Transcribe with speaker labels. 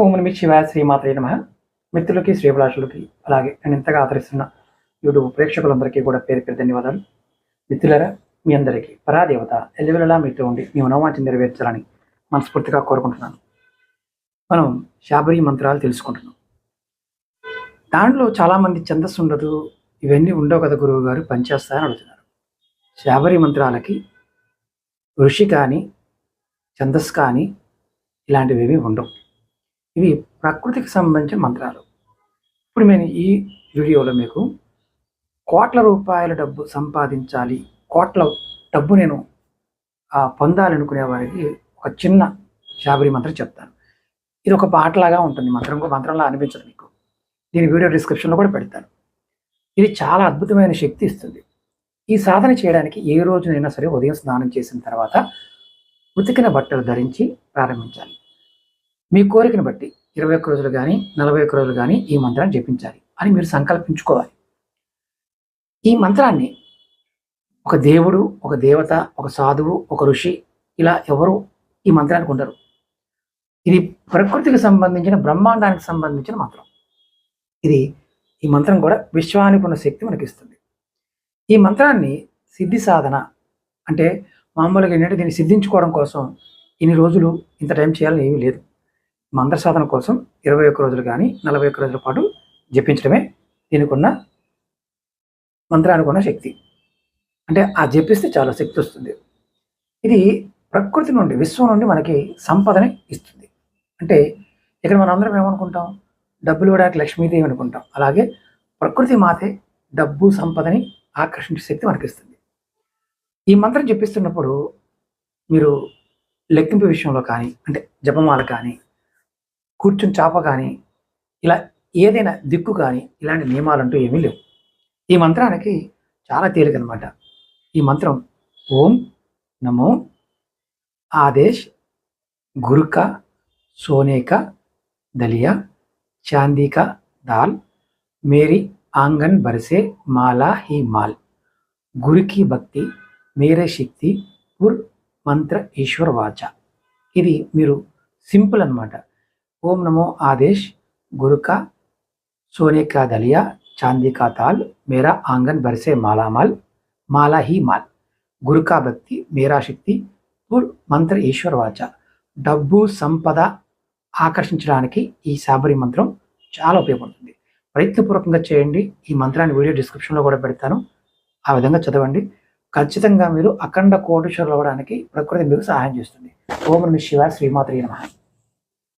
Speaker 1: ఓం నమః శివాయ శ్రీమాత్రే నమః. మిత్రులకి శ్రీభిలాషులకి అలాగే నేను ఇంతగా ఆదరిస్తున్న యూట్యూబ్ ప్రేక్షకులందరికీ కూడా పేరు పేరు ధన్యవాదాలు. మిత్రులారా, మీ అందరికీ పరాదేవత ఎల్లవెల్లలా మీతో ఉండి మీ మనోవాంఛ నెరవేర్చాలని మనస్ఫూర్తిగా కోరుకుంటున్నాను. మనం శాబరి మంత్రాలు తెలుసుకుంటున్నాం. దాంట్లో చాలామంది ఛందస్సు ఉండదు, ఇవన్నీ ఉండవు కదా గురువు గారు, పనిచేస్తాయని అడుగుతున్నారు. శాబరి మంత్రాలకి ఋషి కానీ ఛందస్సు కానీ ఇలాంటివి ఉండవు. ఇవి ప్రకృతికి సంబంధించిన మంత్రాలు. ఇప్పుడు నేను ఈ వీడియోలో మీకు కోట్ల రూపాయల డబ్బు సంపాదించాలి, కోట్ల డబ్బు నేను పొందాలనుకునే వారికి ఒక చిన్న శాబరి మంత్రం చెప్తాను. ఇది ఒక పాటలాగా ఉంటుంది, మంత్రంలా అనిపించదు మీకు. దీని వీడియో డిస్క్రిప్షన్లో కూడా పెడతాను. ఇది చాలా అద్భుతమైన శక్తి ఇస్తుంది. ఈ సాధన చేయడానికి ఏ రోజునైనా సరే ఉదయం స్నానం చేసిన తర్వాత ఉతికిన బట్టలు ధరించి ప్రారంభించాలి. మీ కోరికను బట్టి 21 రోజులు కానీ 41 రోజులు కానీ ఈ మంత్రాన్ని జపించాలి అని మీరు సంకల్పించుకోవాలి. ఈ మంత్రాన్ని ఒక దేవుడు, ఒక దేవత, ఒక సాధువు, ఒక ఋషి ఇలా ఎవరు ఈ మంత్రానికి ఉండరు. ఇది ప్రకృతికి సంబంధించిన, బ్రహ్మాండానికి సంబంధించిన మంత్రం. ఈ మంత్రం కూడా విశ్వానికి ఉన్న శక్తి మనకి ఇస్తుంది. ఈ మంత్రాన్ని సిద్ధి సాధన అంటే మామూలుగా ఏంటంటే దీన్ని సిద్ధించుకోవడం కోసం ఇన్ని రోజులు ఇంత టైం చేయాలని ఏమీ లేదు. మంత్ర సాధన కోసం 21 రోజులు కానీ 41 రోజుల పాటు జపించడమే దీనికి ఉన్న మంత్రానికి ఉన్న శక్తి. అంటే ఆ జపిస్తే చాలా శక్తి వస్తుంది. ఇది ప్రకృతి నుండి, విశ్వం నుండి మనకి సంపదని ఇస్తుంది. అంటే ఇక్కడ మనం అందరం ఏమనుకుంటాం, డబ్బులు ఇవ్వడానికి లక్ష్మీదేవి అనుకుంటాం. అలాగే ప్రకృతి మాతే డబ్బు సంపదని ఆకర్షించే శక్తి మనకి ఇస్తుంది. ఈ మంత్రం జపిస్తున్నప్పుడు మీరు లెక్కింపు విషయంలో కానీ, అంటే జపమాల కానీ, కూర్చుని చాప కానీ, ఇలా ఏదైనా దిక్కు కానీ ఇలాంటి నియమాలంటూ ఏమీ లేవు. ఈ మంత్రానికి చాలా తేలిక అనమాట. ఈ మంత్రం ఓం నమో Adesh గురుకా సోనేకా dalia చాందీకా dal Mary ఆంగన్ బరసే Mala he mall గురుకి భక్తి మేరే శక్తి పుర్ మంత్ర ఈశ్వర వాచ. ఇది మీరు సింపుల్ అనమాట. ఓం నమో ఆదేశ్ గురుకా సోనేకా దలియా చాందీకా తాల్ మేరా ఆంగన్ బరసే మాలా హీ మాల్ గురుకా భక్తి మేరా శక్తి పుర్ మంత్ర ఈశ్వర వాచ. డబ్బు సంపద ఆకర్షించడానికి ఈ శాబరి మంత్రం చాలా ఉపయోగపడుతుంది. ప్రయత్నపూర్వకంగా చేయండి. ఈ మంత్రాన్ని వీడియో డిస్క్రిప్షన్లో కూడా పెడతాను. ఆ విధంగా చదవండి. ఖచ్చితంగా మీరు అఖండ కోటీశ్వరులు అవ్వడానికి ప్రకృతి మీకు సహాయం చేస్తుంది. ఓం నమః శివాయ శ్రీమాత్రే నమః.